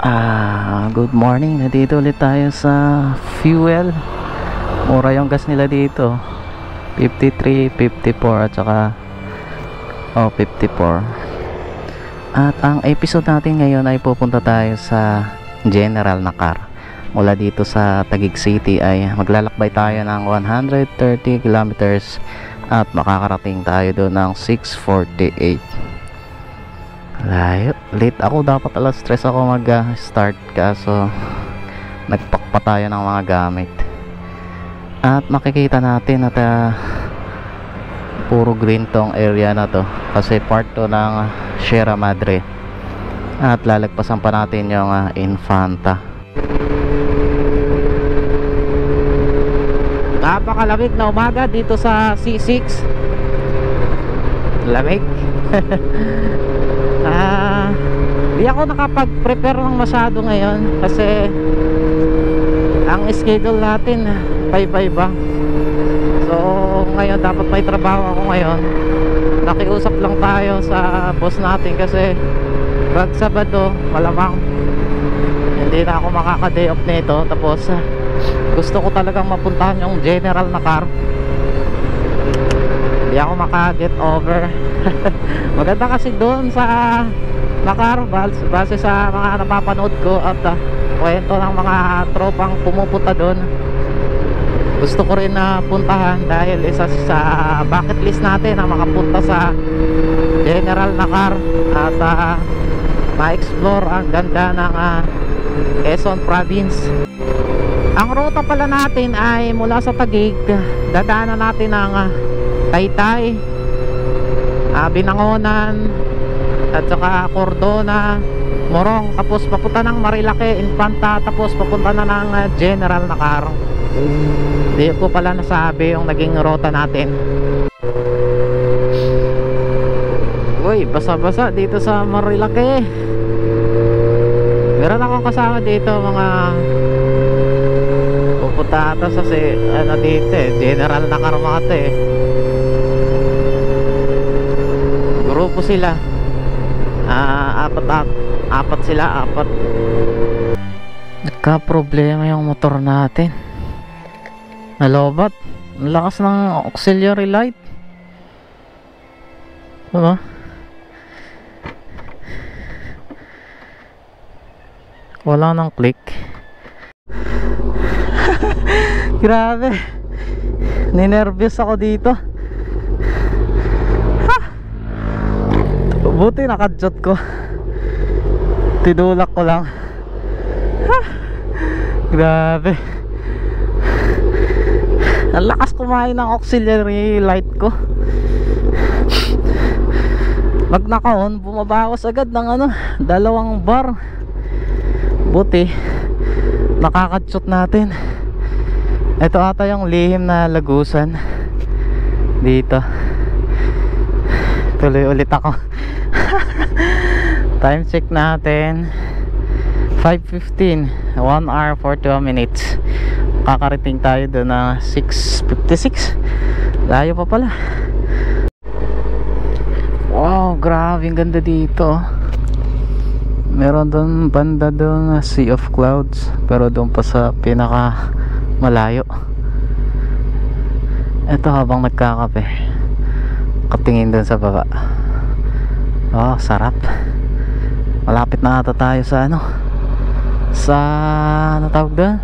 Good morning. Nandito ulit tayo sa fuel. Mura yung gas nila dito. 53, 54 at saka 54. At ang episode natin ngayon ay pupunta tayo sa general na car. Mula dito sa Taguig City ay maglalakbay tayo ng 130 kilometers at makakarating tayo doon ng 6:48. Layo. Late ako. Dapat alas 3 ako mag-start kaso nagpack pa tayo ng mga gamit. At makikita natin at puro green tong area na to kasi part to ng Sierra Madre. At lalagpasan pa natin yung Infanta. Napakalamig na umaga dito sa C6. Lamig. Di ako nakapag-prepare ng masyado ngayon kasi ang schedule natin paiba-iba. So ngayon dapat may trabaho ako ngayon. Nakiusap lang tayo sa boss natin kasi pag Sabado malamang hindi na ako makaka-day off nito. Tapos gusto ko talagang mapuntahan yung general na car. Hindi ako maka-get over. Maganda kasi doon sa Nakar, base sa mga napapanood ko at kwento ng mga tropang pumupunta doon. Gusto ko rin na puntahan dahil isa sa bucket list natin na makapunta sa general Nakar at ma-explore ang ganda ng Quezon Province. Ang ruta pala natin ay mula sa Taguig, dadaanan natin ang Taytay, Binangonan at saka Cordona, Morong, tapos papunta ng Marilake, Infanta, tapos papunta na ng general na car. Hindi ko pala nasabi yung naging ruta natin. Uy, basa-basa dito sa Marilake. Meron akong kasama dito mga pupunta ata sa dito general na car mga grupo sila. Apat sila. Nagka-problema yung motor natin. Nalobat. Ang lakas ng auxiliary light. Diba? Wala nang click. Grabe. Ninervyos ako dito. Buti nakadjot ko. Tinulak ko lang. Grabe. Ang lakas kumain ng auxiliary light ko. Pag naka-on, bumabawas agad ng 2 bar. Buti nakakadjot natin. Ito ata yung lihim na lagusan dito. Tuloy ulit ako. Time check natin 5:15, 1 hour 42 minutes. Kakarating tayo doon na 6:56. Layo pa pala. Wow, grabe, ang ganda dito. Meron doon banda doon Sea of Clouds, pero doon pa sa pinaka malayo. Ito habang nagkakape, katingin doon sa baba. Oh, sarap. Malapit na ata tayo sa sa tawag doon?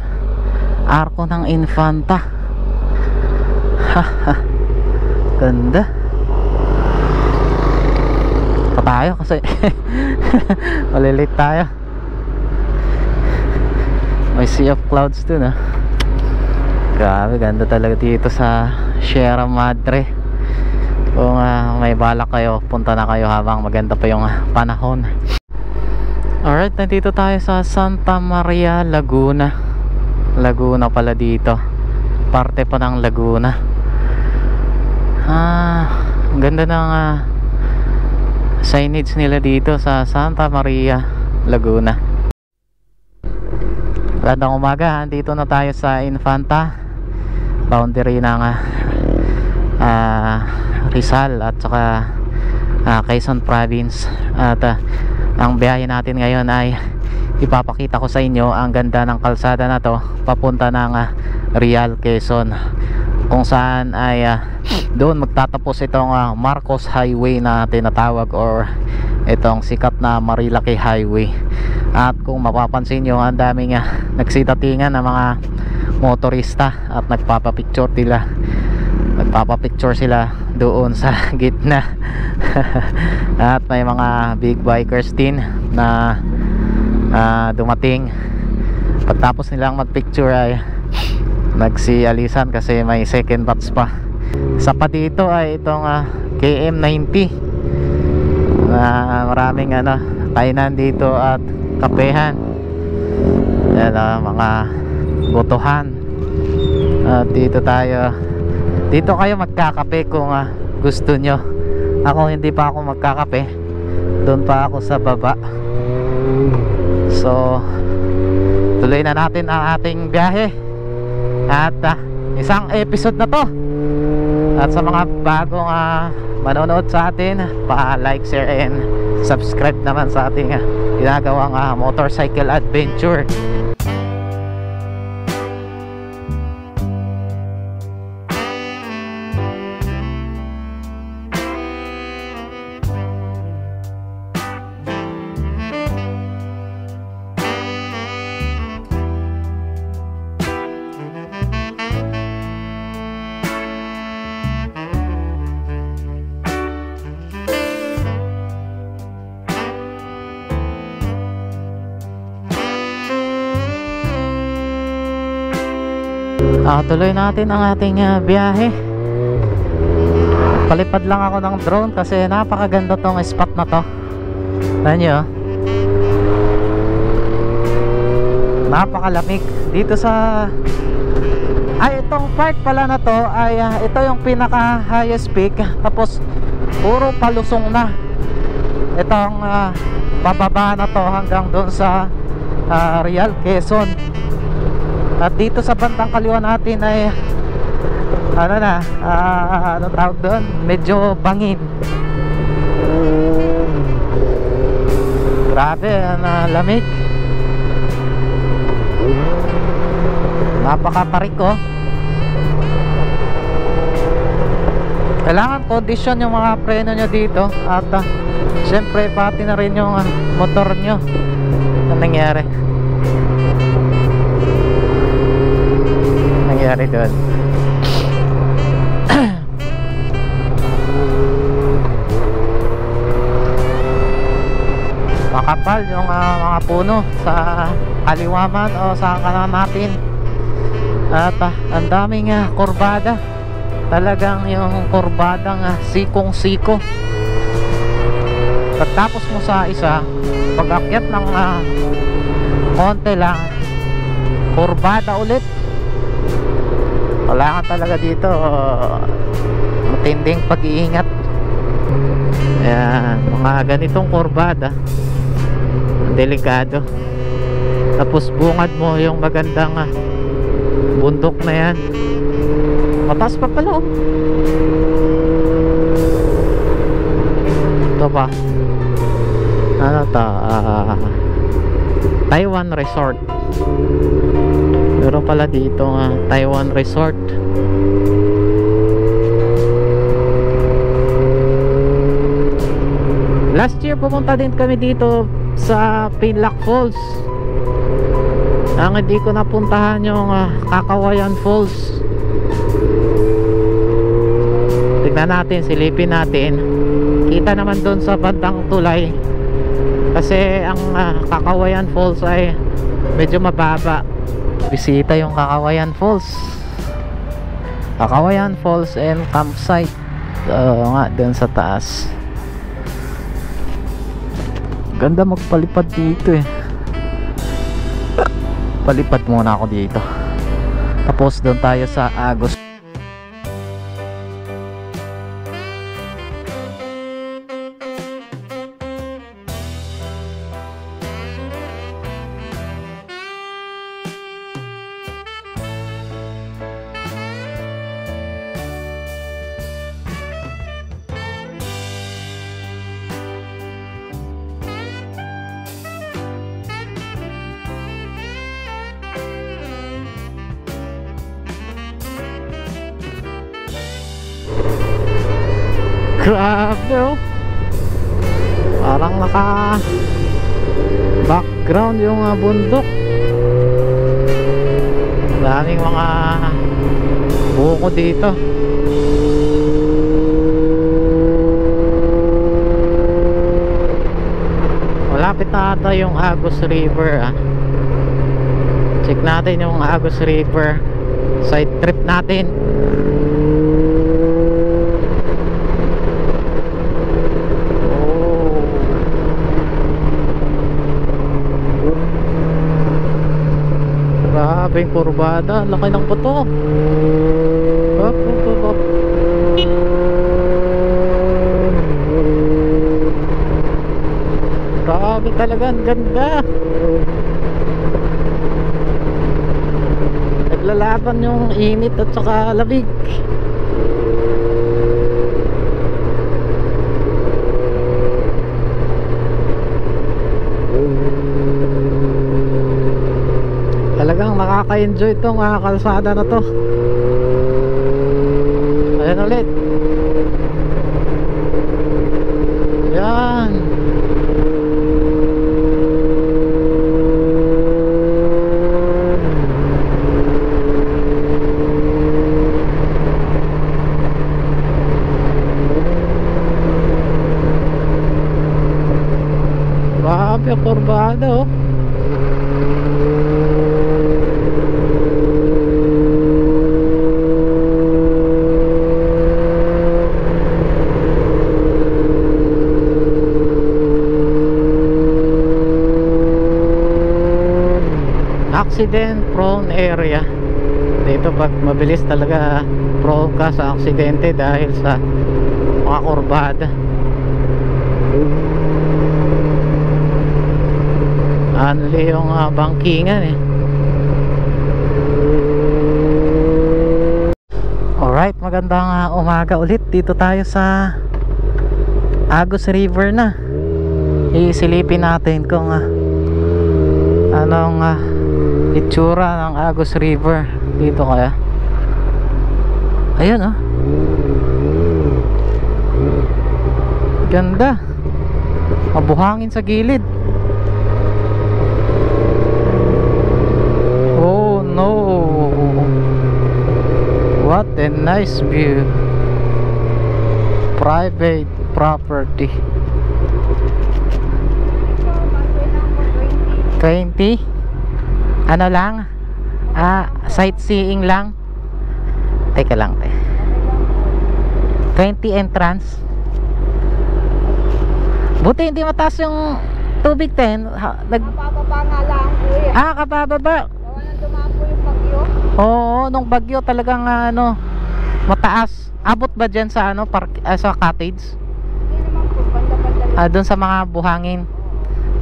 Arko ng Infanta. Haha. Ganda. Pa tayo kasi malilit tayo. May Sea of Clouds doon Grabe, ganda talaga dito sa Sierra Madre. Kung may balak kayo, punta na kayo habang maganda pa yung panahon. Alright, nandito tayo sa Santa Maria, Laguna. Laguna pala dito. Parte pa ng Laguna. Ang ganda ng signage nila dito sa Santa Maria, Laguna. Magandang umaga, dito na tayo sa Infanta, boundary ng Rizal at saka Quezon Province. At ang biyahe natin ngayon ay ipapakita ko sa inyo ang ganda ng kalsada na to papunta ng Real, Quezon, kung saan ay doon magtatapos itong Marcos Highway na tinatawag, or itong sikat na Marilaki Highway. At kung mapapansin nyo, ang daming nagsitatingan ng mga motorista at nagpapapicture sila doon sa gitna. At may mga big bikers din na dumating. Pagtapos nilang magpicture ay nagsialisan kasi may second batch pa. Isa pa dito ay itong KM90 na maraming kainan dito at kapehan. Yan, mga botohan. At dito kayo magkakape kung gusto nyo. Ako hindi pa ako magkakape, doon pa ako sa baba. So tuloy na natin ang ating biyahe. At isang episode na to. At sa mga bagong manonood sa atin, pa-like, share, and subscribe naman sa ating ginagawang motorcycle adventure. Tuloy natin ang ating biyahe. Palipad lang ako ng drone kasi napakaganda tong spot na to. Tignan nyo, napakalamig dito sa itong part pala na to ay ito yung pinaka highest peak, tapos puro palusong na itong pababa na to hanggang doon sa Real, Quezon. At dito sa bandang kaliwa natin ay ano tawag doon, medyo bangin. Grabe, lamig. Napakatarik ko. Kailangan condition yung mga preno nyo dito. At syempre pati na rin yung motor nyo. Anong nangyari doon? Makapal yung mga puno sa kaliwaman o sa kanan natin. At ang daming kurbada. Talagang yung kurbadang sikong-siko. Pagtapos mo sa isa, pag-akyat ng konti lang, kurbada ulit. Wala ka talaga dito matinding pag-iingat. Ayan, mga ganitong kurbada, delikado. Tapos bungad mo yung magandang bundok na yan. Mataas pa pala ito pa. Ano to? Taiwan Resort. Meron pala dito Taiwan Resort. Last year pumunta din kami dito sa Pinlac Falls. Ang hindi ko napuntahan yung Kakawayan Falls. Tignan natin, silipin natin. Kita naman doon sa bandang tulay. Kasi ang Kakawayan Falls ay medyo mababa. Bisita yung Kakawayan Falls. Kakawayan Falls and campsite. Nga, doon sa taas. Ganda magpalipad dito eh. Palipad muna ako dito. Tapos doon tayo sa Agos. Grabe oh. Parang naka background yung bundok. Daming mga buko dito. Malapit na ata yung Agus River Check natin yung Agus River. Side trip natin. Grabe yung kurbada. Laki ng puto. Hop, hop, hop, hop. Grabe talaga. Ang ganda. Naglalaban yung init at saka lamig. Talagang nakaka-enjoy itong kalsada na to. Ayan ulit. Yan. Grabe ang kurbada oh. Accident prone area dito. Pag mabilis talaga prone ka sa aksidente dahil sa mga kurbada. Anli yung bangkingan eh. Alright, magandang umaga ulit. Dito tayo sa Agus River na. Isilipin natin kung anong itsura ng Agus River dito kaya. Ayun oh. Ganda. Mabuhangin sa gilid. Oh no. What a nice view. Private property. 20. Ano lang? Sightseeing lang. Teka lang 20 entrance. Buti hindi mataas yung tubig 10. Kapababa nga lang po eh. Kapababa. Gawa nang dumapo yung bagyo. Oo, nung bagyo talagang mataas. Abot ba dyan sa sa cottage? Hindi naman po, banda-banda lang. Doon sa mga buhangin.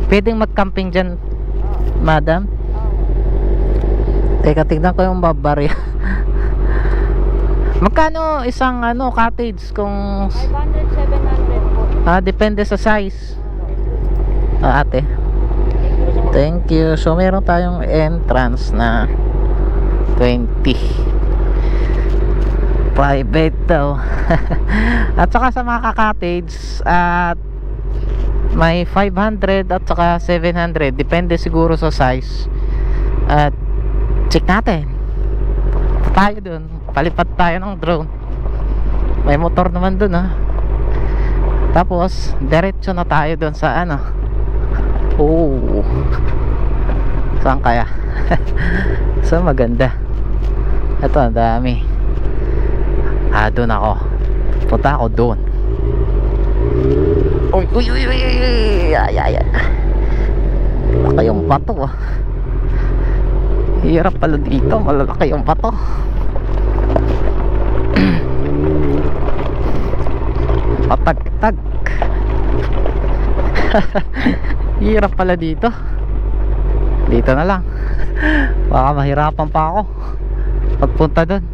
Pwedeng mag-camping dyan, madam? Teka, tignan ko yung babarya. Magkano isang cottage kung 500, 700 po. depende sa size. Ate. Thank you. So meron tayong entrance na 20. Private daw. At saka sa mga cottage at may 500 at saka 700. Depende siguro sa size. At check natin. Tayo dun. Palipad tayo ng drone. May motor naman dun Tapos diretso na tayo dun sa Oh. Saan kaya? So maganda. Ito ang dami. Dun ako. Punta ako dun. Uy, uy, uy, uy, uy. Ay. Malaki yung bato Hirap pala dito. Malalaki yung bato. Patag-tag. Hirap pala dito. Dito na lang. Baka mahirapan pa ako pagpunta doon.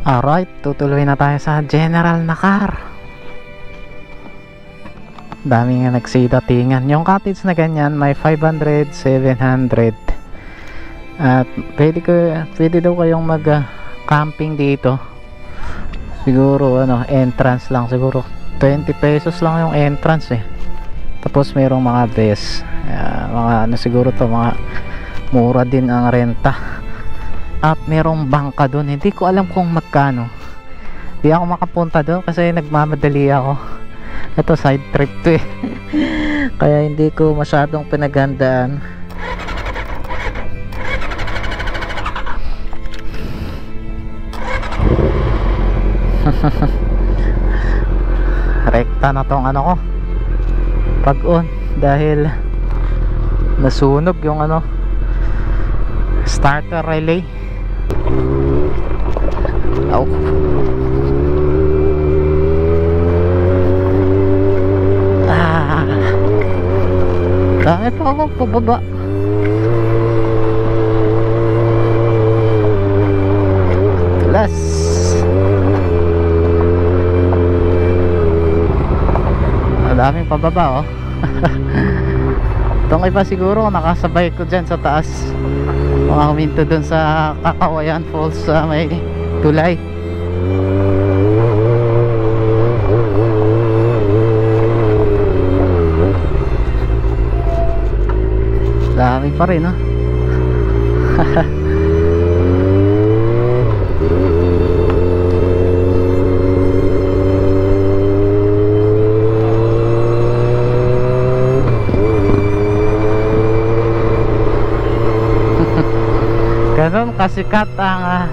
Alright, tutuloy na tayo sa general na car. Dami nga nagsidatingan. Yung cottage na ganyan may 500, 700. At pwede daw kayong mag camping dito. Siguro ano, entrance lang siguro 20 pesos lang yung entrance eh. Tapos mayroong mga beds. Mga ano siguro to, mga mura din ang renta. At merong bangka doon. Hindi ko alam kung magkano. Hindi ako makapunta doon kasi nagmamadali ako. Ito side trip to eh. Kaya hindi ko masyadong pinaghandaan. Rekta na tong ano ko, pag-on, dahil nasunog yung ano, starter relay. Oh. Dami pa ako pababa. Tulas. Daming pababa oh. Itong iba siguro nakasabay ko dyan sa taas. Mga huminto dun sa Kakawayan Falls sa may tulay. Dami pa rin oh. Ganon kasikat ang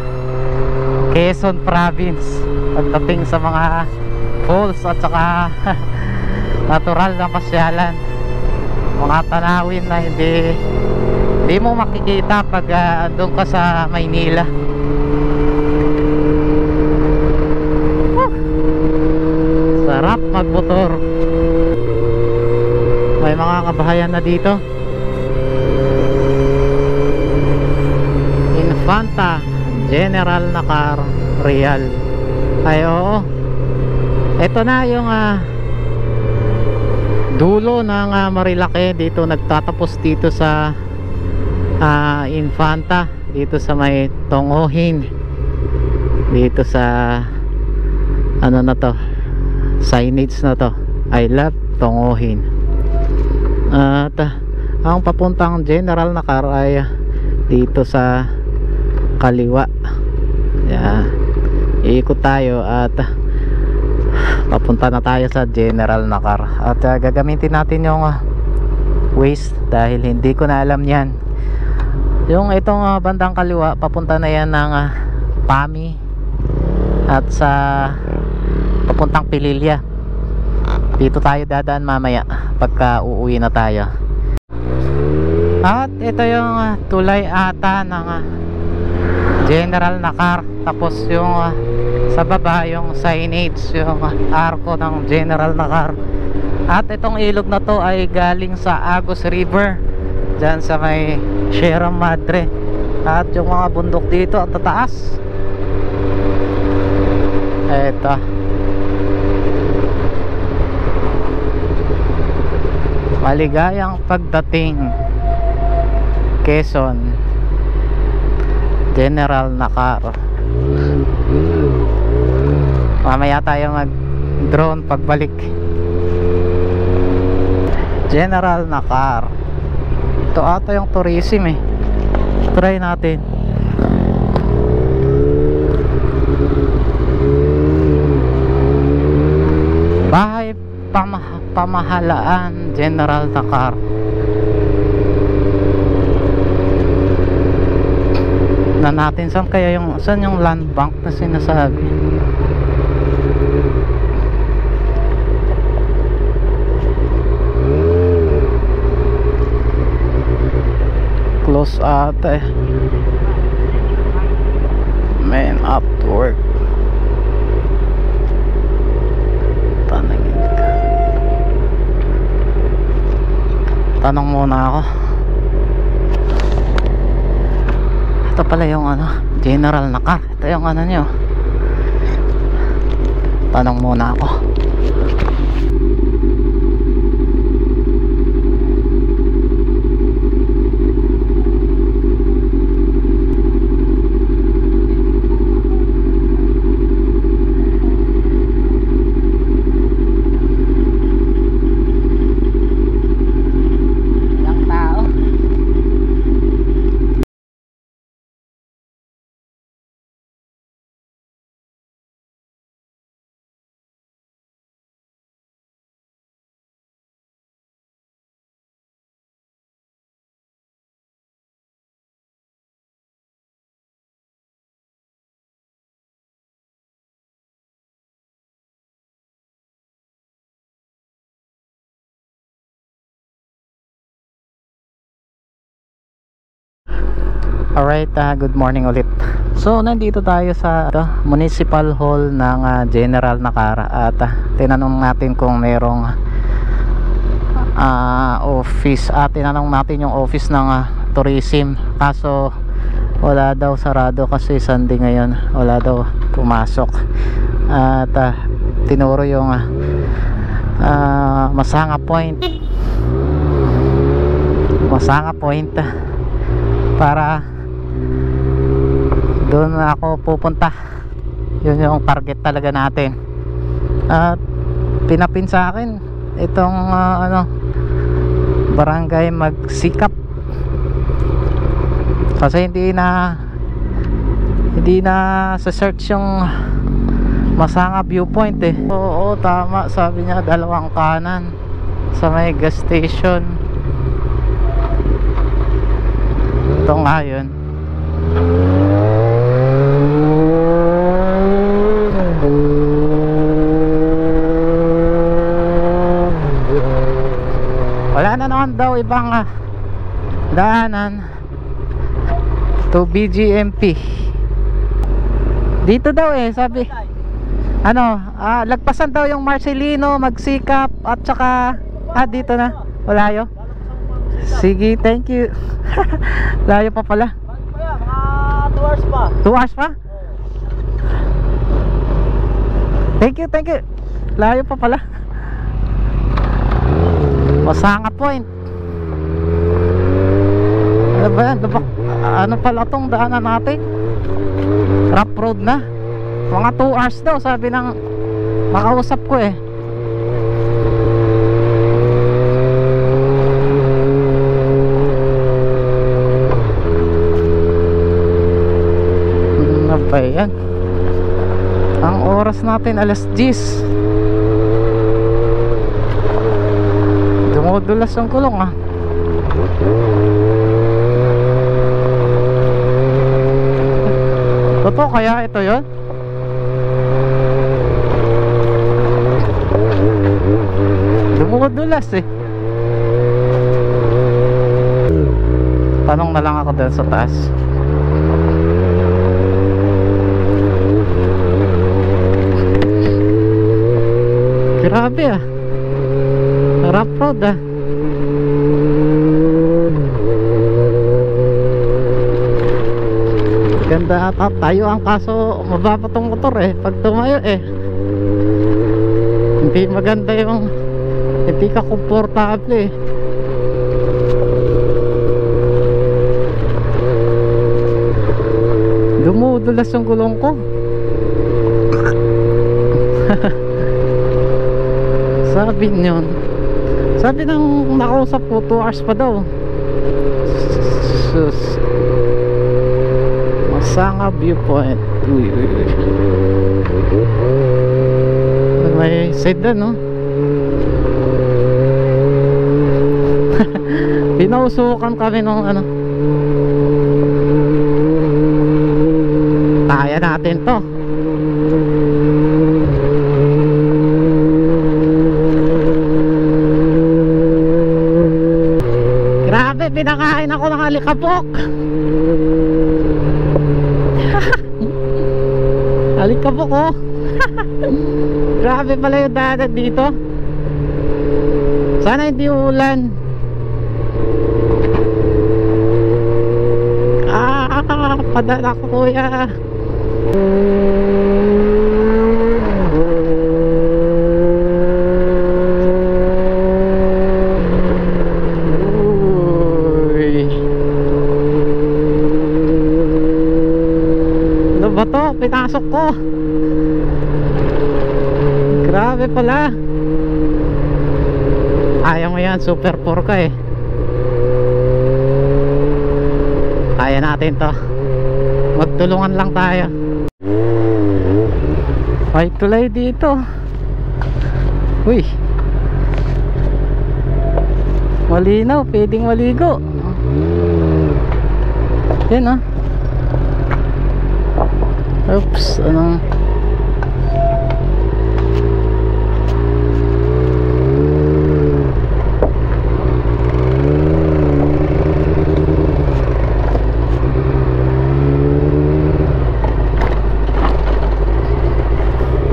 Quezon Province pagdating sa mga falls at saka natural na pasyalan, mga tanawin na hindi mo makikita pag doon ka sa Maynila. Sarap magmotor. May mga kabahayan na dito. Infanta general na car, real. Ay oo, ito na yung dulo ng Marilake. Dito nagtatapos dito sa Infanta, dito sa may Tongohin, dito sa ano na to, signage na to, I love Tongohin. At ang papuntang general na car ay dito sa kaliwa. Iikot tayo at papunta na tayo sa general na car. At gagamitin natin yung Waze dahil hindi ko na alam yan. Yung itong bandang kaliwa, papunta na yan ng Pami at sa papuntang Pililya. Dito tayo dadaan mamaya pagka uuwi na tayo. At ito yung tulay ata ng general na car. Tapos yung sa baba yung signage, yung arko ng general na car. At itong ilog na to ay galing sa Agus River, dyan sa may Sierra Madre. At yung mga bundok dito at tataas, eto. Maligayang pagdating Quezon general na car. Mamaya tayo mag drone pagbalik. General na car. Ito ata yung tourism eh. Try natin. Bahay pamahalaan general na car. Na natin saan kaya saan yung land bank na sinasabi. Close ate. Man up to work. Tanangin ka. Tanong muna ako. Ito pala yung ano, general na car. Ito yung ano nyo, Tanong muna ako. Ilang tao? Alright, good morning ulit. So, nandito tayo sa Municipal Hall ng General Nakara at tinanong natin kung merong office. Tinanong natin yung office ng tourism. Kaso, wala daw, sarado kasi Sunday ngayon. Wala daw pumasok. At tinuro yung Masanga Point. Masanga Point para doon ako pupunta. Yun yung target talaga natin. At pinapin sa akin itong barangay Magsikap kasi hindi na sa search yung Masanga viewpoint eh. Oo, tama, sabi niya dalawang kanan sa may gas station. Ito nga yun. Wala na naman daw ibang daanan to BGMP. Dito daw eh, sabi. Lagpasan daw yung Marcelino, Magsikap at saka dito na. Wala yun. Sige, thank you. Layo pa pala. Mga 2 hours pa. 2 hours pa? Thank you. Layo pa pala. Masanga Point. Ano ba yan? Ano pala tong daanan natin? Rough road na. Mga 2 hours daw, sabi ng makausap ko eh. Ano ba yan? Ang oras natin alas 10. Dumudulas ang kulong Totoo kaya ito yun? Dumudulas eh. Tanong na lang ako dun sa taas. Grabe rough road Ganda ata tayo ang kaso mababa tong motor eh pag tumayo eh. Hindi maganda yung hindi ka komportable eh. Dumudulas yung gulong ko. Sabi ng nakausap ko 2 hours pa daw. Sus. Masanga viewpoint. Uy. May sedan no. Pinausukan kami nung kaya natin to. Grabe, pinakain ako ng alikabok. Alikabok oh. Grabe pala yung dagat dito. Sana hindi ulan. Padala ko kuya. to, pinasok ko. Grabe pala. Ayaw mo yan, super 4 ka eh. Kaya natin to. Magtulungan lang tayo. May tulay dito. Uy, malinaw, pwedeng maligo. Yan ah. Oops, anong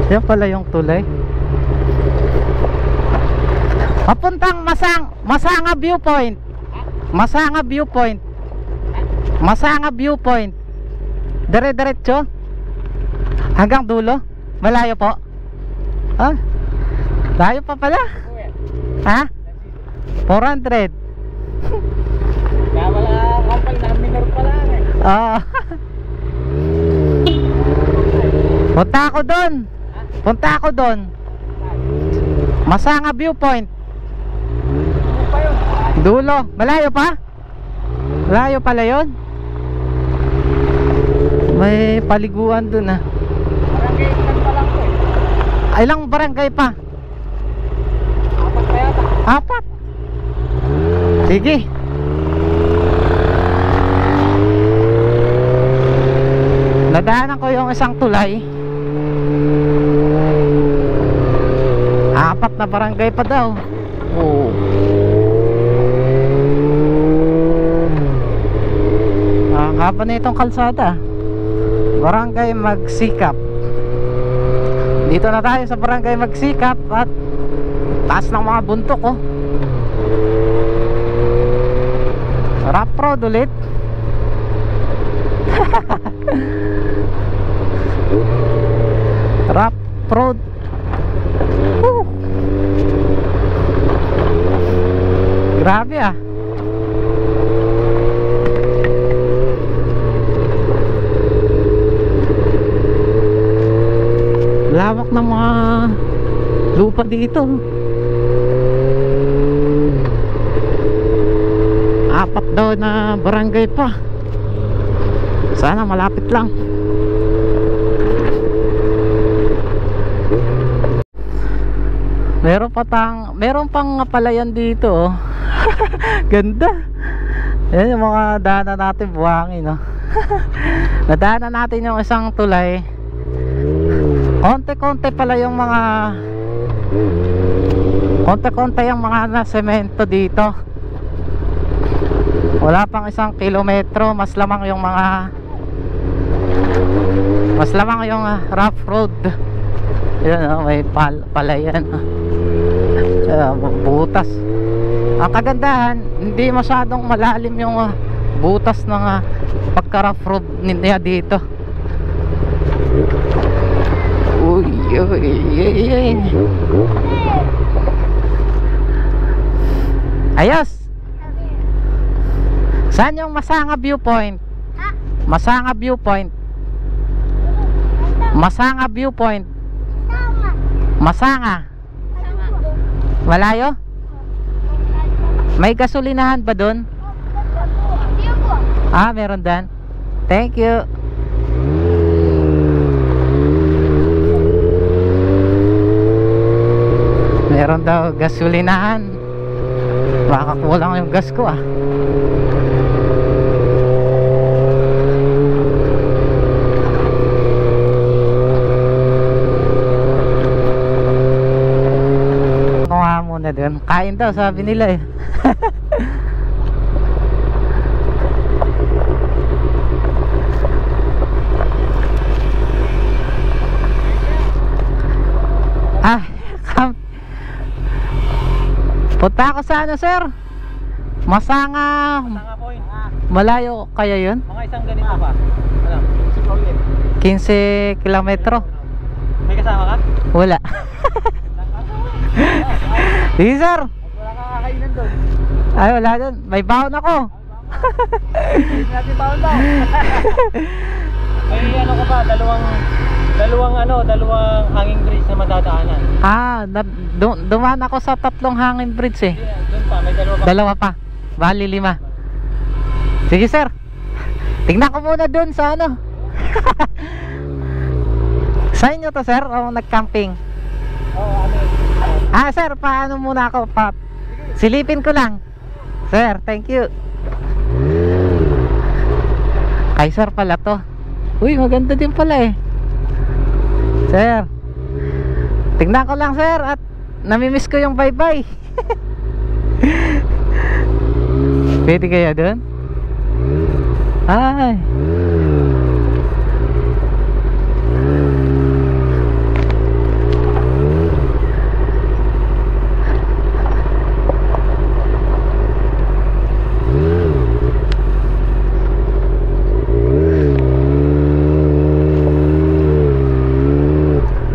yan pala yung tulay. Papuntang Masanga Viewpoint. Masanga Viewpoint. Masanga Viewpoint. Dire-diretso hanggang dulo. Malayo po. Ah, layo pa pala. Ha? 400. Kaya wala kapal na minor pala eh. Oo. Punta ako doon. Punta ako doon. Masanga Viewpoint. Dulo. Malayo pa? Malayo pala yun. May paliguan doon ah. Barangay ilan pa lang po eh. Ilang barangay pa? 4 pa yata. 4. Sige. Nadaanan ko yung isang tulay. 4 na barangay pa daw. Oo. Ang haba na itong kalsada. Barangay Magsikap. Dito na tayo sa Barangay Magsikap. At taas ng mga buntok oh. Rough road ulit. Rough road. Woo. Grabe ah. Lawak ng mga lupa dito. 4 daw na barangay pa. Sana malapit lang. Meron pang palayan dito oh. Ganda. Yan yung mga daanan natin, buhangin no. Nadaanan natin yung isang tulay. Konti-konti pala yung mga konti-konti yung mga na semento dito. Wala pang 1 kilometro. Mas lamang yung rough road. Yan oh, may palayan butas. Ang kagandahan, hindi masyadong malalim yung butas ng pagka rough road niya dito. Uy, uy, uy. Ayos. Saan yung Masanga Viewpoint? Masanga Viewpoint. Masanga Viewpoint. Masanga. Malayo? May gasolinahan ba doon? Ah, meron dan. Thank you. Meron daw gasolinahan. Baka kulang yung gas ko ah. Kuha muna dun. Kain daw sabi nila eh. Ah, punta ako sa ano sir? Masanga. Masanga point. Malayo kaya yun? Mga isang ganito pa. Alam, si Pauline. 15 kilometro. May kasama ka? Wala. Sige sir. Wala kang kakainan doon. Ay wala dun. May baon ako. Hindi natin baon daw. May ano ko pa, dalawang hanging bridge na madadaanan. Dumaan ako sa 3 hanging bridge eh. Doon pa, may dalawa pa. 2 pa. Bali 5. Sige sir. Tingnan ko muna doon sa ano. Sa inyo to sir o nag-camping? Oo, Sir, paano muna ako? Silipin ko lang. Sir, thank you. Ay sir pala to. Uy, maganda din pala eh. Sir, tingnan ko lang sir at namimiss ko yung bye-bye. Pwede kaya doon? Ay.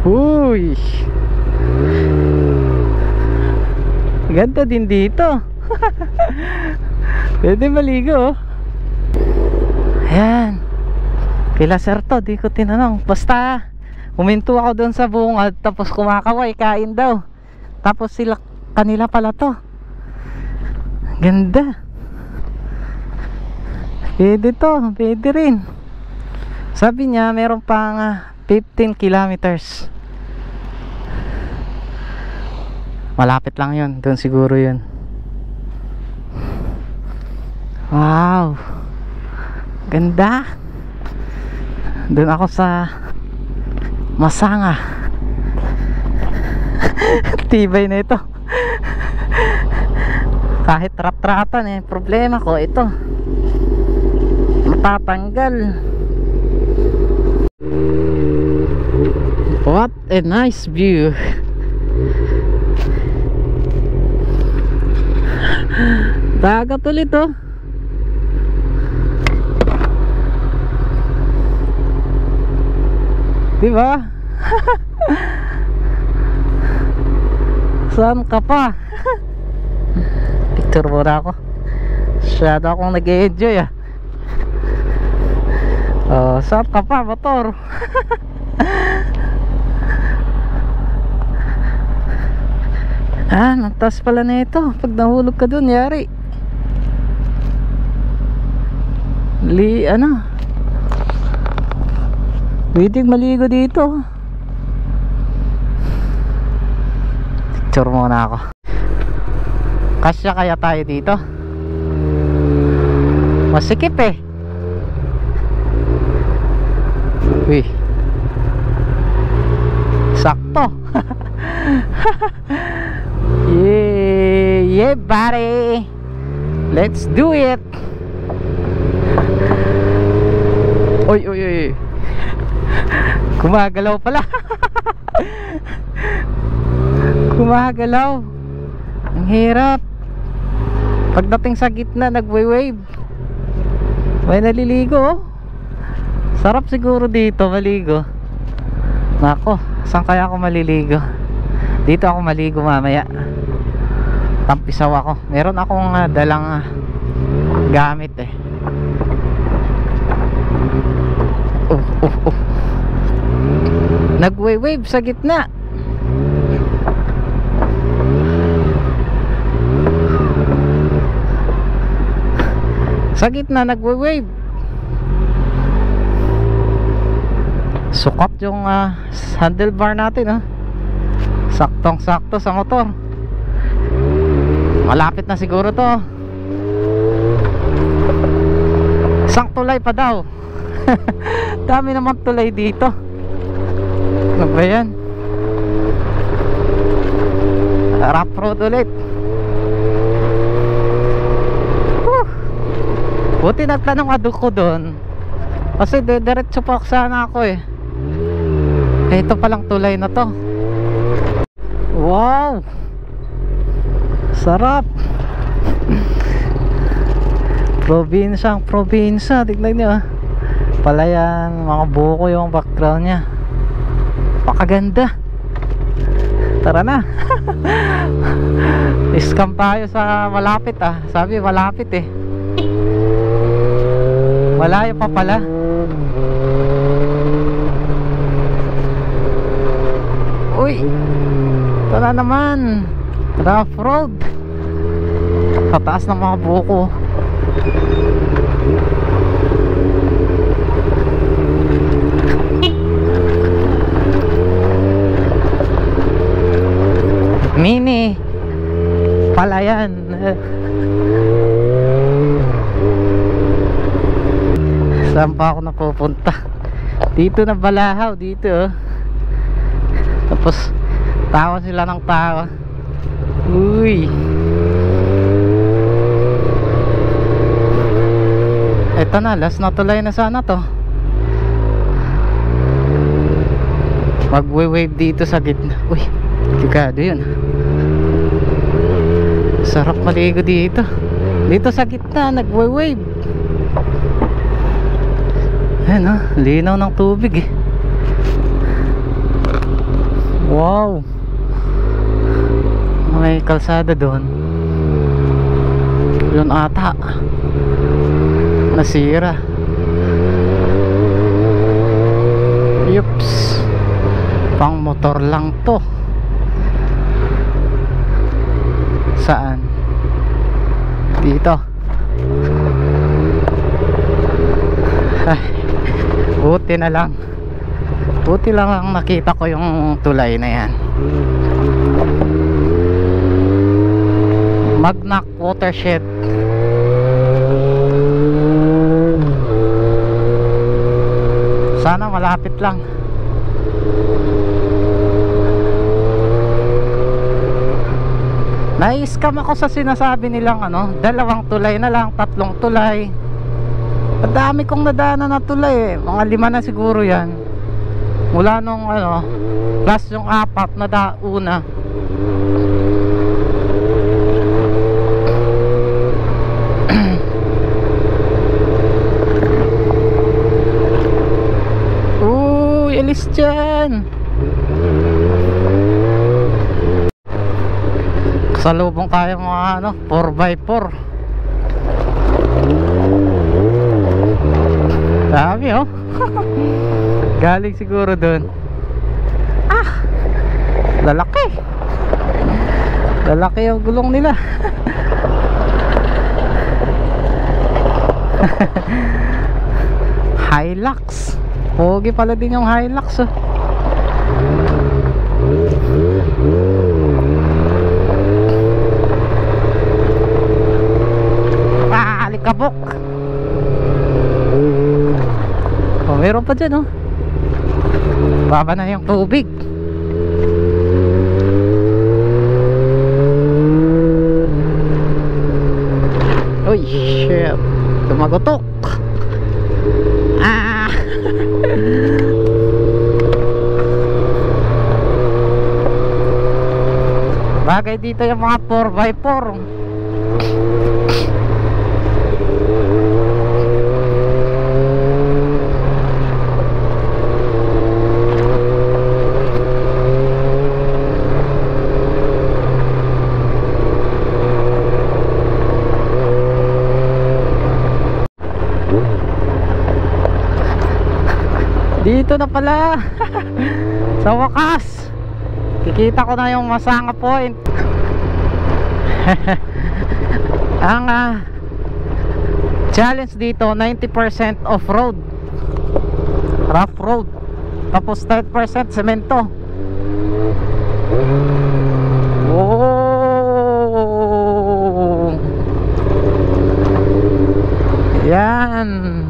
Uy. Ganda din dito. Pwede maligo oh. Ayan. Kila sir to, di ko tinanong. Basta huminto ako doon sa bungad, tapos kumakaway, kain daw. Tapos kanila pala to. Ganda. Pwede to, pwede rin. Sabi niya meron pang 15 kilometers. Malapit lang yun, doon siguro yun. Wow, ganda. Doon ako sa Masanga. Tibay na ito. Kahit rat-ratan eh, problema ko ito matatanggal. What a nice view. Dagat ulit oh. Diba? Saan ka pa? Picture muna ako. Masyado akong nag-e-enjoy ah. Saan ka pa motor? Natas pala na ito. Pag nahulog ka dun, yari. Pwedeng maligo dito. Picture muna ako. Kasya kaya tayo dito? Masikip eh. Uy, sakto. Yeah buddy, let's do it. Oy, gumagalaw pala. Gumagalaw. Ang hirap. Pagdating sa gitna, nagwe-wave. May naliligo oh. Sarap siguro dito maligo. Nako, saan kaya ako maliligo? Dito ako maligo mamaya. Tampisaw ako. Meron akong dalang gamit eh. Nagwe-wave sa gitna. Sa gitna nagwe-wave. Sukat yung handlebar natin saktong sakto sa motor. Malapit na siguro to. Isang tulay pa daw. Dami naman tulay dito. Ano ba yan? Rough road ulit. Buti nagtanong ko doon. Kasi diretso pa sana ako eh. Ito palang tulay na to. Wow, sarap. Probinsyang probinsya. Tignan nyo palayan, mga buko yung background nya. Pakaganda. Tara na. Iskam tayo sa malapit Sabi malapit eh. Malayo pa pala. Uy, ito na naman, rough road. Pataas ng mga buko. Mini palayan. Saan pa ako napupunta? Dito na Balahaw, dito oh. Tapos tawa sila ng tawa. Uy, eto na, last na tulay na sana to. Magwe-wave dito sa gitna. Uy, delikado yun. Sarap maligo dito. Dito sa gitna, nagwe-wave. Ayan o, linaw ng tubig eh. Wow. May kalsada doon. Yun ata nasira. Yups, pang motor lang to. Saan? Dito. Ay, buti na lang. Buti lang ang nakita ko yung tulay na yan. Magnac Watershed. Sana malapit lang. Nai-scam ako sa sinasabi nilang ano, 2 tulay na lang, 3 tulay. Ang dami kong nadaanan na tulay eh. Mga 5 na siguro yan. Mula nung ano, plus yung 4 na una. Uy, alis dyan. Kasalubong tayo mga ano, 4x4. Dami oh. Galing siguro dun. Ah, lalaki. Lalaki yung gulong nila. Hilux. Pogi pala din yung Hilux oh. Ah, alikabok. Oh, meron pa dyan oh. Baba na yung tubig. Uy, shit. Tumagotok. Ah. Bagay dito yung mga 4x4. Dito na pala. Sa wakas kikita ko na yung Masanga Point. Ang challenge dito 90% off-road, rough road, tapos 10% semento. Oh, yan,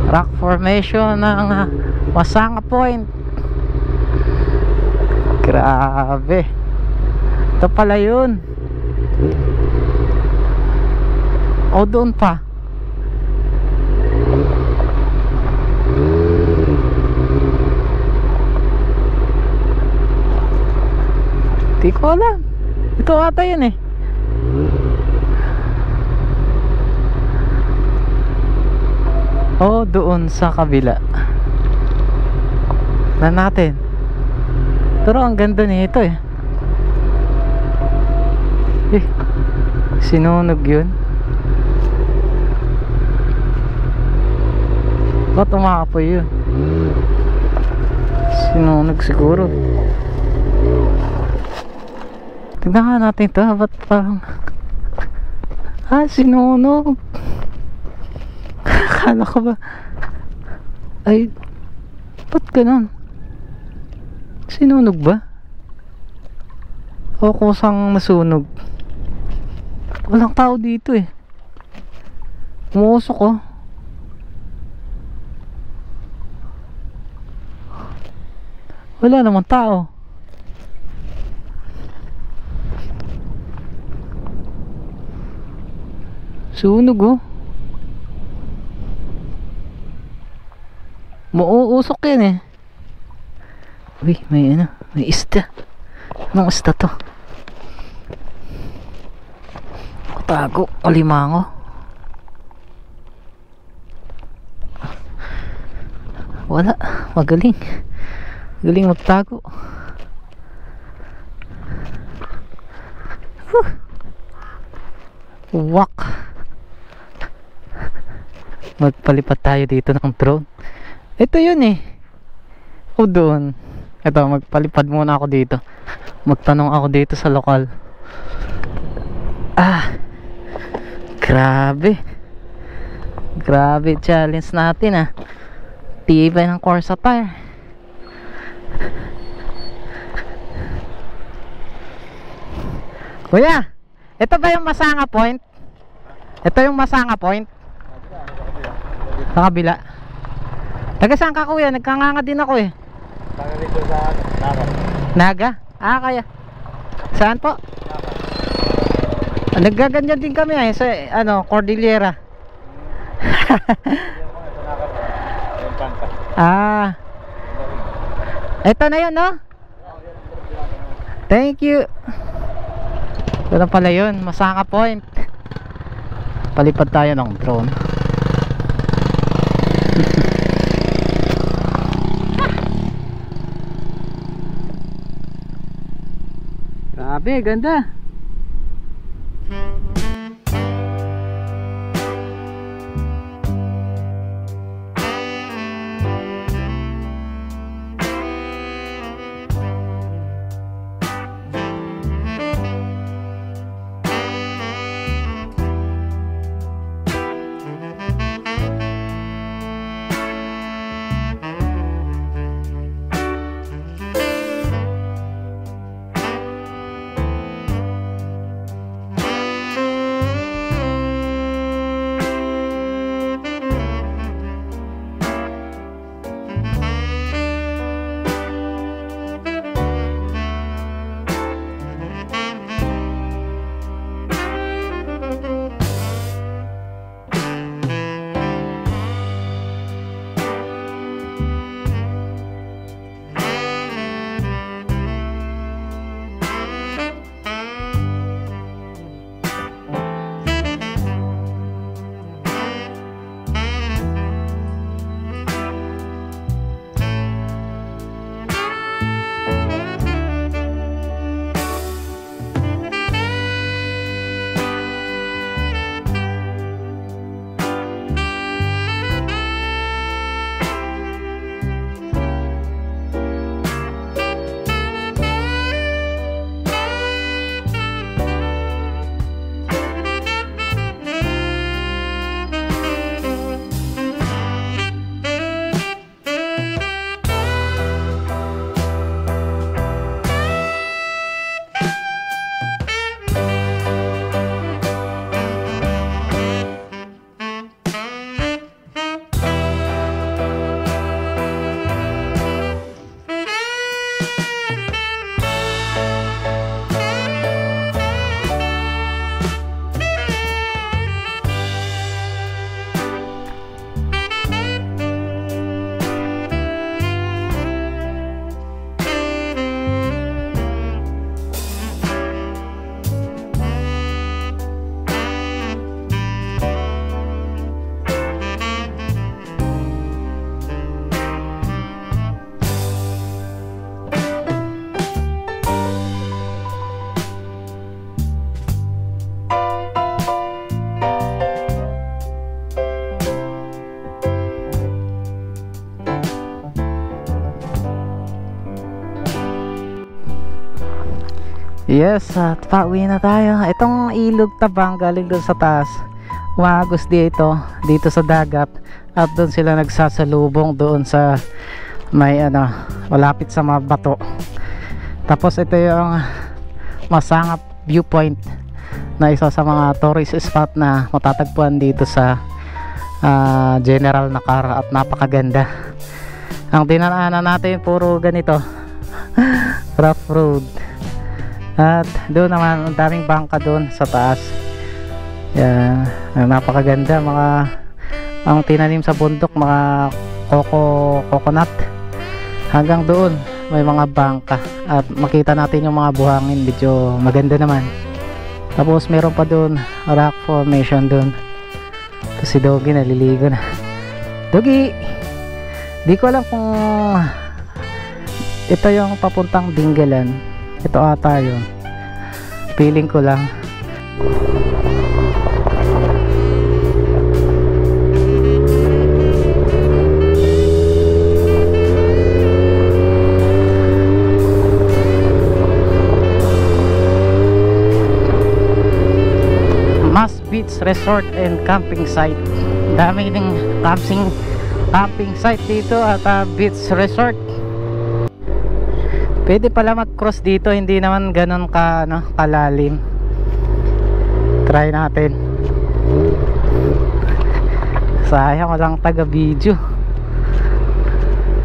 rock formation ng Masanga Point. Grabe. Ito pala yun. O doon pa. Di ko alam. Ito ata yun eh. O doon sa kabila na natin. Pero ang ganda nito eh. Eh, sinunog yun. Ba't umaapoy yun? Sinunog siguro. Tignan nga natin ito. Ba't parang... sinunog. Akala ko ba... Ay... Ba't ganun? Sinunog ba? O kusang nasunog? Walang tao dito eh. Umuusok oh. Wala namang tao. Sunog oh. Muuusok yan eh. Uy, may ano, may isda. Anong isda to? Tago, alimango. Wala, magaling. Galing magtago. Wak. Magpalipat tayo dito ng drone. Ito yun eh. O doon. Ito, magpalipad muna ako dito. Magtanong ako dito sa lokal. Grabe. Grabe challenge natin ah. Tibay ng Corsa tire. Kuya, ito ba yung Masanga Point? Ito yung Masanga Point? Sa kabila. Taga saan ka kuya? Nagkanganga din ako eh. Taga dito sa Naga? Naga. Kaya. Saan po? Naggaganyan din kami eh sa ano, Cordillera. Ito na yun no? Thank you. Ito na pala yun, Masanga Point. Palipad tayo ng drone. Grabe, ganda. Yes, at pauwi na tayo. Itong ilog Tabang galing doon sa taas, umagos dito sa dagat, at doon sila nagsasalubong doon sa may malapit sa mga bato. Tapos ito yung Masangap Viewpoint na isa sa mga tourist spot na matatagpuan dito sa General Nakar, at napakaganda. Ang dinaanan natin puro ganito rough road, at doon naman ang daming bangka doon sa taas. Yan, napakaganda. Ang tinanim sa bundok, mga coconut, hanggang doon may mga bangka, at makita natin yung mga buhangin, medyo maganda naman. Tapos meron pa doon rock formation doon. Si Doggy naliligo na. Doggy, di ko alam kung ito yung papuntang Dingalan. Ito ata yun, feeling ko lang. Mas Beach Resort and Camping Site. Dami ng camping site dito at beach resort. Pwede pala mag-cross dito, hindi naman ganun kalalim. Try natin. Sayang walang taga video.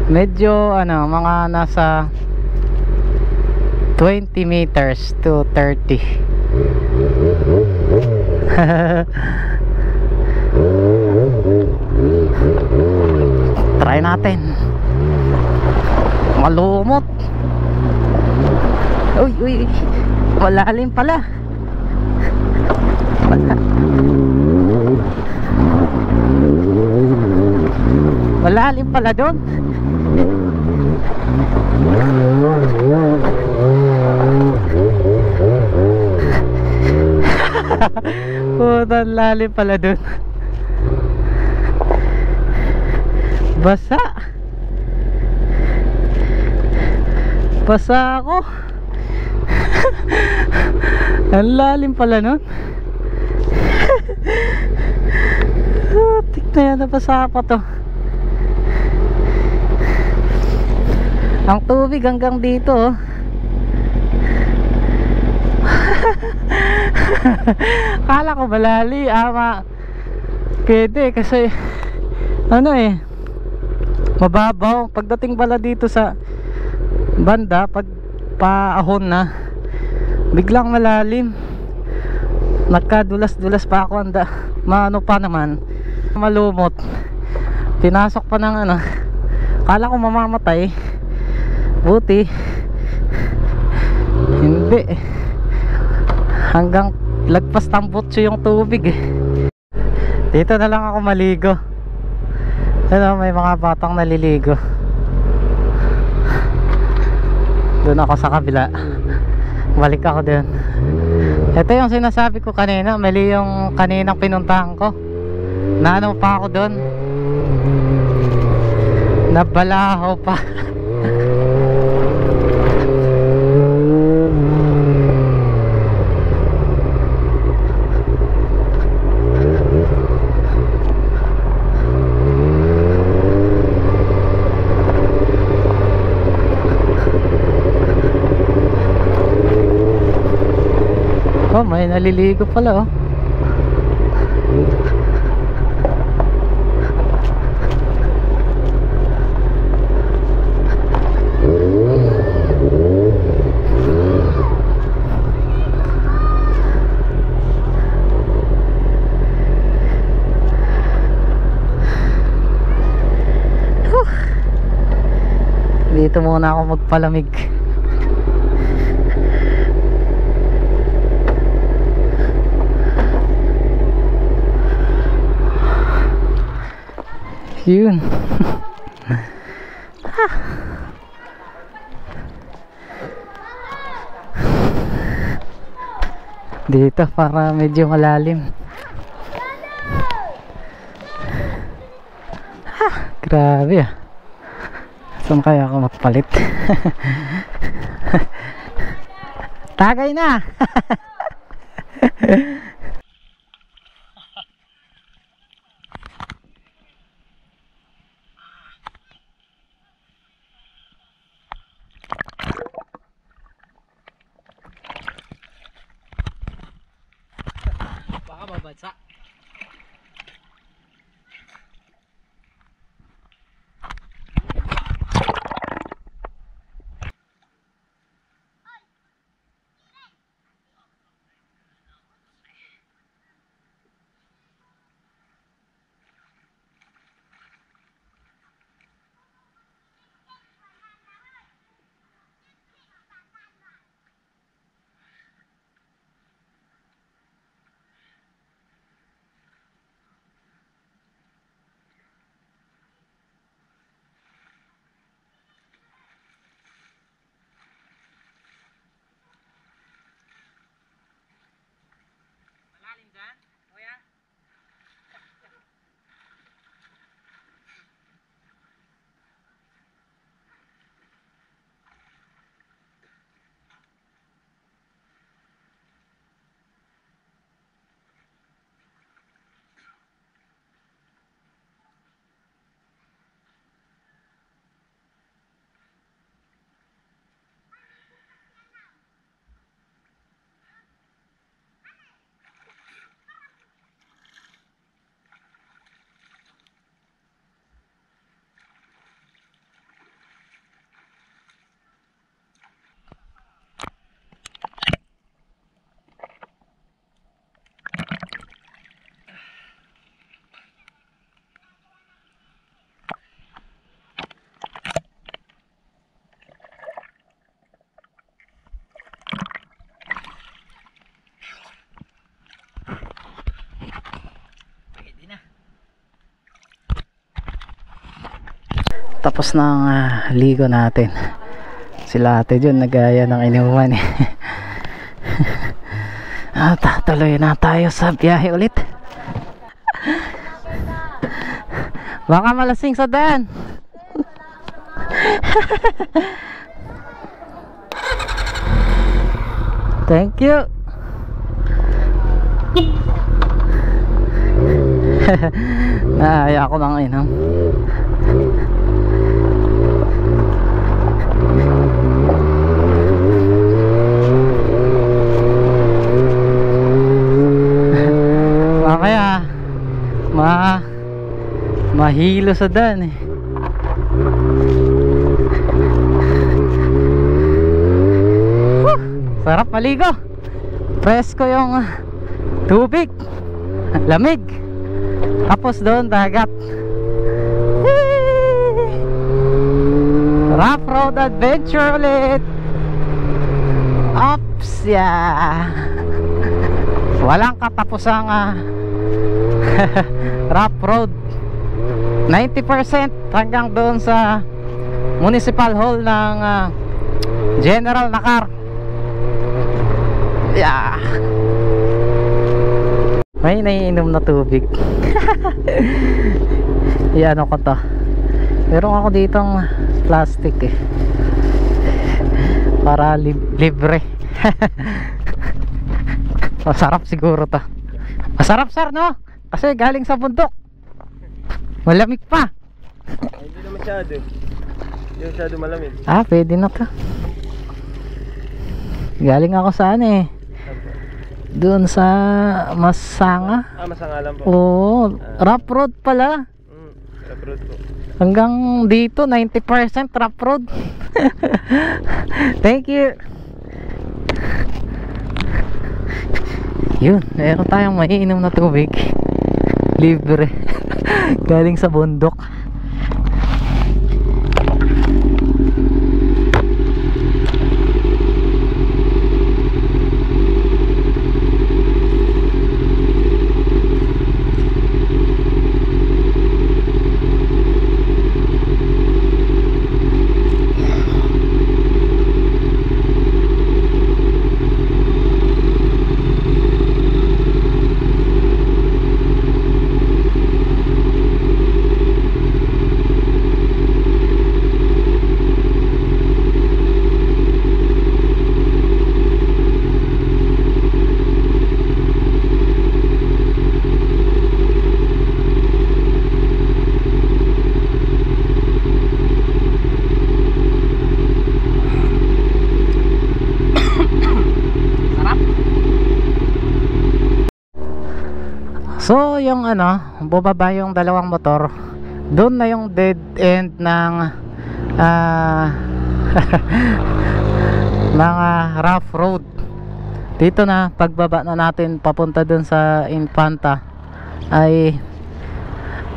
Medyo mga nasa 20 meters to 30. Try natin. Malumot. Uy, malalim pala. Malalim pala doon. Puta, lalim pala doon. Basa ako. Ang lalim pala nun. Tignan yan, nabasa pa to. Ang tubig hanggang dito, oh. Kala ko malali, pwede kasi mababaw. Pagdating pala dito sa banda, pag paahon na, biglang malalim. Nagkadulas-dulas pa ako, pa naman, malumot. Pinasok pa ng kala ko mamamatay, buti hindi, hanggang lagpas tambutso yung tubig eh. Dito na lang ako maligo. May mga batang naliligo. Doon ako sa kabila, balik ako doon. Ito yung sinasabi ko kanina, mali yung kaninang pinuntahan ko. Naano pa ako doon, nabalaho pa. Oh, may naliligo pala, oh. Dito muna ako magpalamig. Yun. Dito para medyo malalim. Grabe ah. Saan kaya ako magpalit? Tagay na. Baka mabasa. Malalim dyan, kuya. Tapos na ang ligo natin. Sila ate dyan nagaya ng inuman eh. At tuloy na tayo sa biyahe ulit. Baka malasing sa daan. Thank you. Naaya ako ng inom. Kaya mahilo sa daan eh. Sarap maligo. Presko yung tubig, lamig. Tapos doon dagat. Rough road adventure ulit. Ops, yeah. Walang katapusang rough road. 90% hanggang doon sa municipal hall ng General Nakar. Yeah. May naiinom na tubig. Iyan ko to. Meron ako ditong plastic eh. Para libre. Masarap siguro to. Masarap sir no? Kasi galing sa bundok. Malamig pa. Hindi na masyado. Hindi masyado malamig. Pwede na to. Galing ako sa ano eh. Doon sa Masanga. Masanga lang po. Oo, rough road pala. Rough road po. Hanggang dito 90% rough road. Thank you. Yun, meron tayong maiinom na tubig. Libre. Galing sa bundok. yung ano, bumaba yung dalawang motor, doon na yung dead end ng mga rough road. Dito na pagbaba na natin papunta doon sa Infanta ay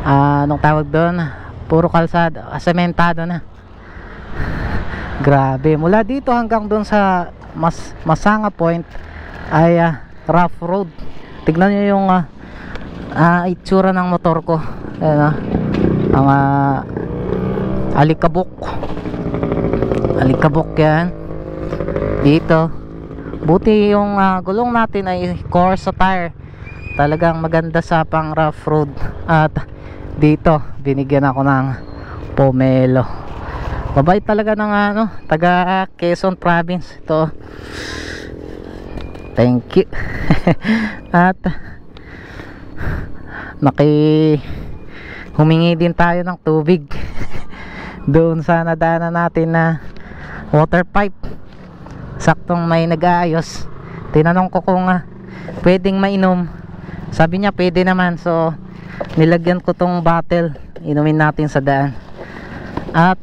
anong tawag doon, puro kalsada, sementado na. Grabe, mula dito hanggang doon sa Masanga Point ay rough road. Tignan nyo yung itsura ng motor ko. Ayan, ang alikabok yan dito. Buti yung gulong natin ay Corsa tire, talagang maganda sa pang rough road. At dito binigyan ako ng pomelo. Mabait talaga ng taga Quezon Province ito. Thank you. At humingi din tayo ng tubig doon sa nadaanan natin na water pipe. Saktong may nag-aayos, tinanong ko kung pwedeng mainom, sabi niya pwede naman. So nilagyan ko tong bottle, inumin natin sa daan. At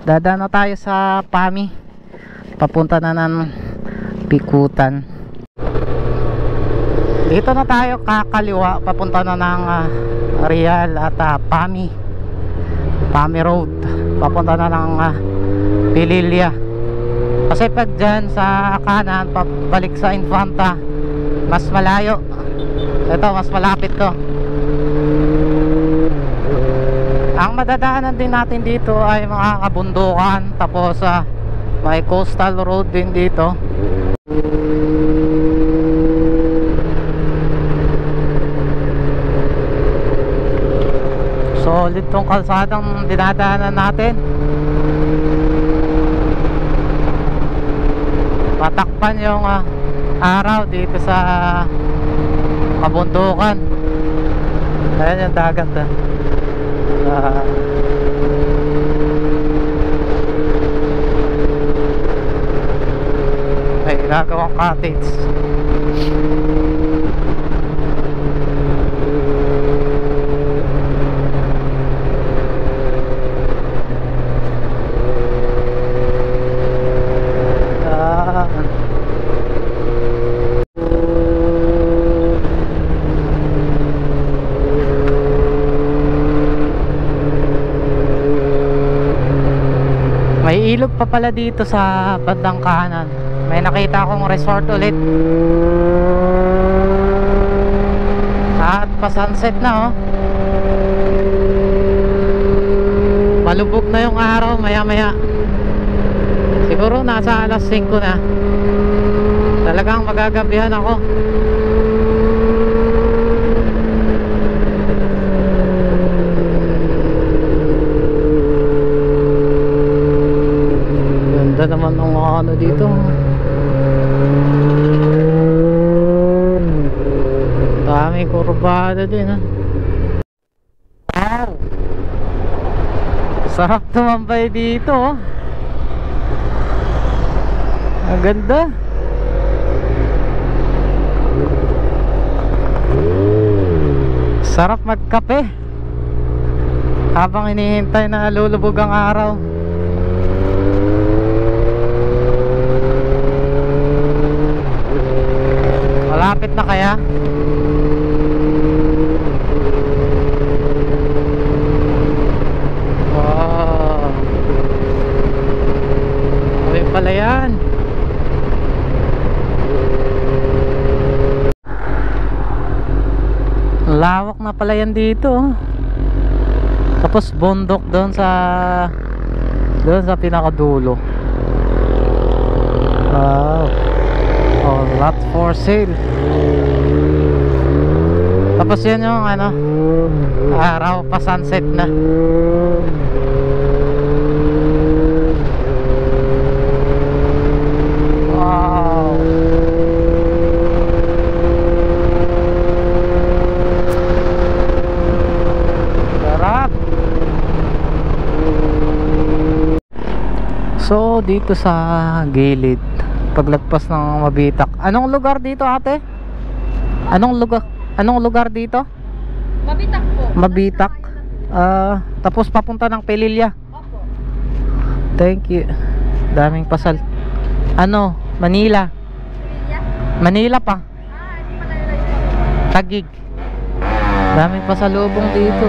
dadaan na tayo sa Pami, papunta na ng Pikutan. Dito na tayo kakaliwa, papunta na ng Real at Pami Road, papunta na ng Pililya. Kasi pag dyan sa kanan pabalik sa Infanta, mas malayo. Ito mas malapit to. Ang madadaanan din natin dito ay mga kabundukan, tapos may coastal road din dito. Solid tong kalsadang dinadaanan natin. Patakpan yung araw dito sa kabundukan. Ayan yung dagat may ginagawang cottage. May ilog pa pala dito sa bandang kanan. May nakita akong resort ulit. At pa sunset na malubog na yung araw maya maya. Siguro nasa alas 5 na. Talagang magagabihan ako. Ganda naman ng ano dito. Daming kurbada din Wow, sarap tumambay dito ang ganda. Sarap magkape habang hinihintay na lulubog ang araw. Malapit na kaya? Wow, sabi pala yan. Lawak na pala yan dito. Tapos bundok doon sa pinakadulo. Wow. Oh, lot for sale. Tapos yan yung araw pa sunset na. Wow. Sarap. So dito sa gilid, paglagpas ng Mabitak. Anong lugar dito, ate? Anong lugar dito? Mabitak po. Mabitak. Tapos papunta ng Pelilya. Opo. Thank you. Daming pasal. Ano? Manila. Kuya? Manila pa. Hindi pala yung Taguig. Daming pasalubong dito.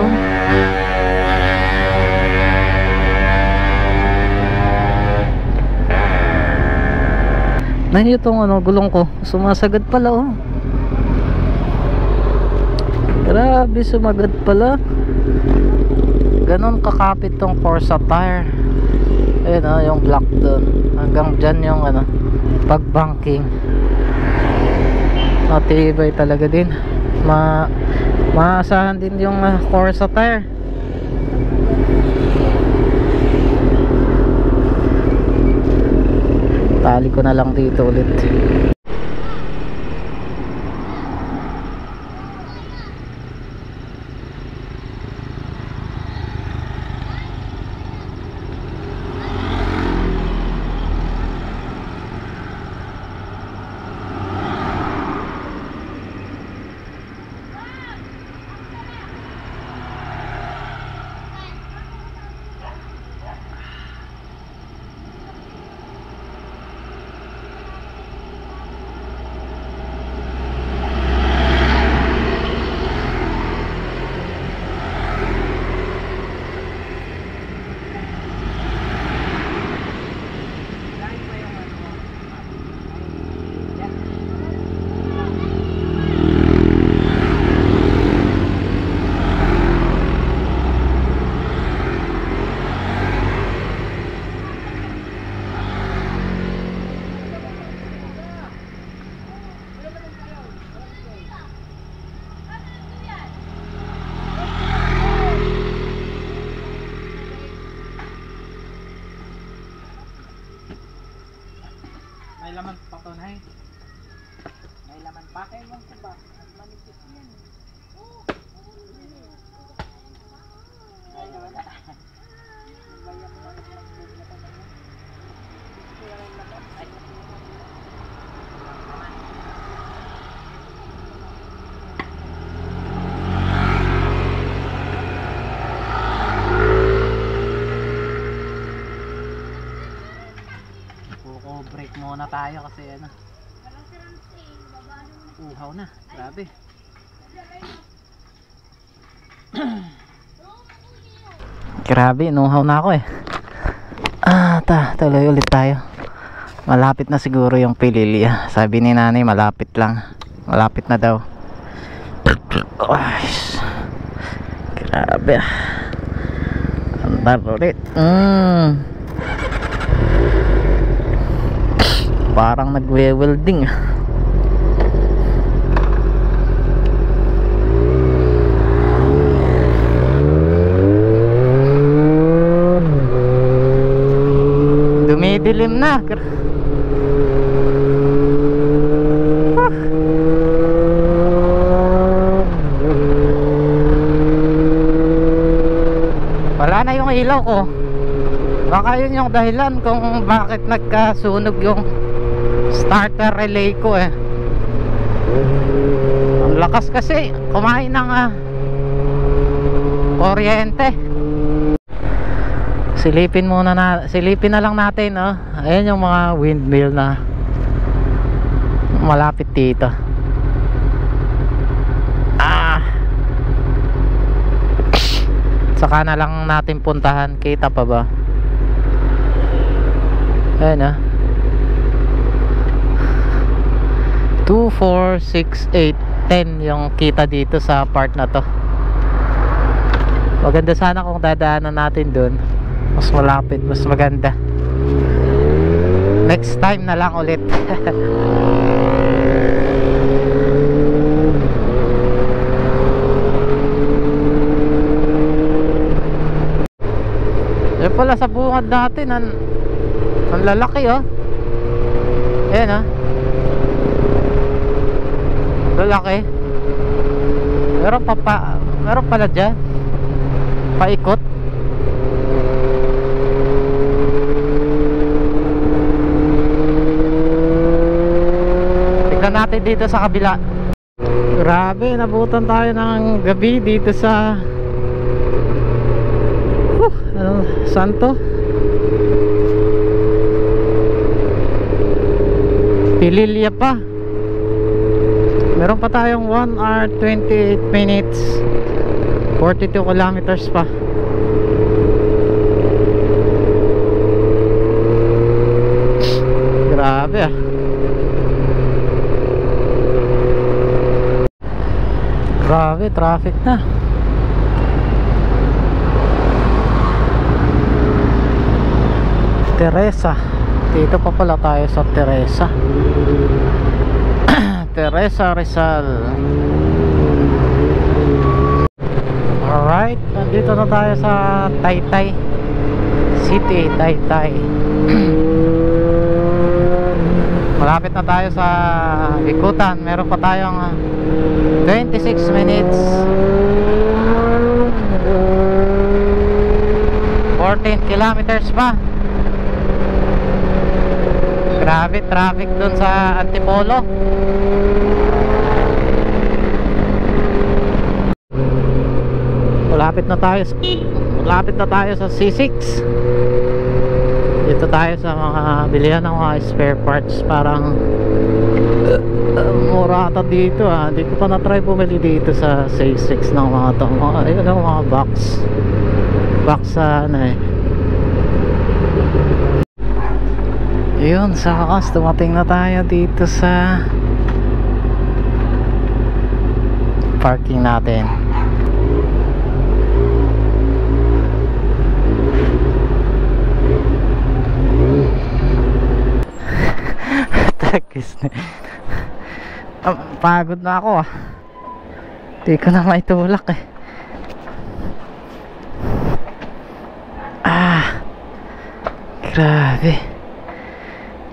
Nandiyo itong gulong ko. Sumasagad pala oh. Grabe, sumagad pala. Ganon kakapit tong Corsa tire. Ayun oh, yung block doon. Hanggang dyan yung pagbanking. Matibay talaga din. Maasahan din yung Corsa tire. Tali ko na lang dito ulit. May laman pa to, Nay. May laman pa. Ewan ko ba? Manipis yan. Ay, wala. Bayang mo mag-vlog na pa naman. Gusto ko lang laman. Ay, break muna tayo kasi uhaw na, grabe. Grabe, inuhaw na ako eh. Tuloy ulit tayo. Malapit na siguro yung Pelilya. Sabi ni nanay malapit lang. Malapit na daw. Ay, grabe. Andar ulit. Parang nagwe-welding. Dumidilim na. Wala na yung ilaw ko. Baka yun yung dahilan kung bakit nagkasunog yung starter relay ko eh. Ang lakas kasi kumain ng kuryente. Silipin na lang natin oh. Ayan yung mga windmill na malapit dito. Saka na lang natin puntahan. Kita pa ba? Ayan 2, 4, 6, 8, 10 yung kita dito sa part na to. Maganda sana kung dadaanan natin dun. Mas malapit, mas maganda. Next time na lang ulit. Yan pala sa bungad natin ang lalaki oh. Ayan oh. Lalaki. Meron pala dyan paikot. Tignan natin dito sa kabila. Grabe, nabutan tayo ng gabi dito sa saan to? Pililya pa. Meron pa tayong 1 hour 28 minutes 42 kilometers pa. Grabe ah. Grabe, traffic na. Teresa. Dito pa pala tayo sa Teresa. Teresa Rizal. Alright, nandito na tayo sa Taytay City, Taytay. Malapit na tayo sa Ikutan. Meron pa tayong 26 minutes 14 kilometers pa. Grabe traffic dun sa Antipolo. Malapit na tayo sa C6. Dito tayo sa mga bilihan ng mga spare parts. Parang mura ata dito ah. Hindi ko pa na-try bumili dito sa C6 ng mga to. Ayun ang mga box sa ano eh. Yun, sa wakas dumating na tayo dito sa parking natin. Pagod na ako ah. Di ko na maitulak eh.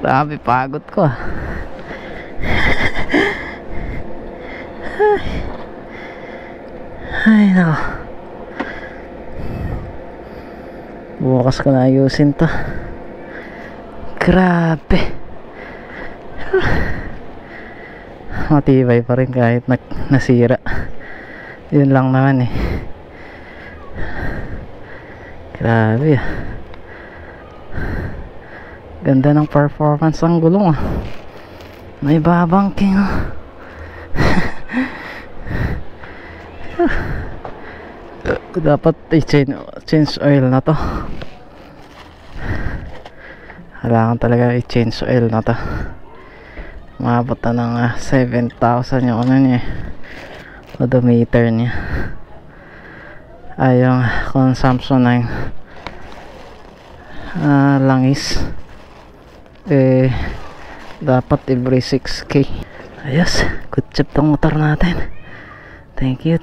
Grabe pagod ko ah. Ay nako, bukas ko na ayusin to. Grabe, matibay pa rin kahit nasira. Yun lang naman eh. Grabe ah. Ganda ng performance ng gulong ah. May babangking ah. Dapat i-change oil na to. Kailangan talaga i-change oil na to. Maabot na ng 7,000 yung ano niya, odometer niya. Ay yung consumption ng langis eh dapat every 6K. Ayos, good job tong motor natin. Thank you.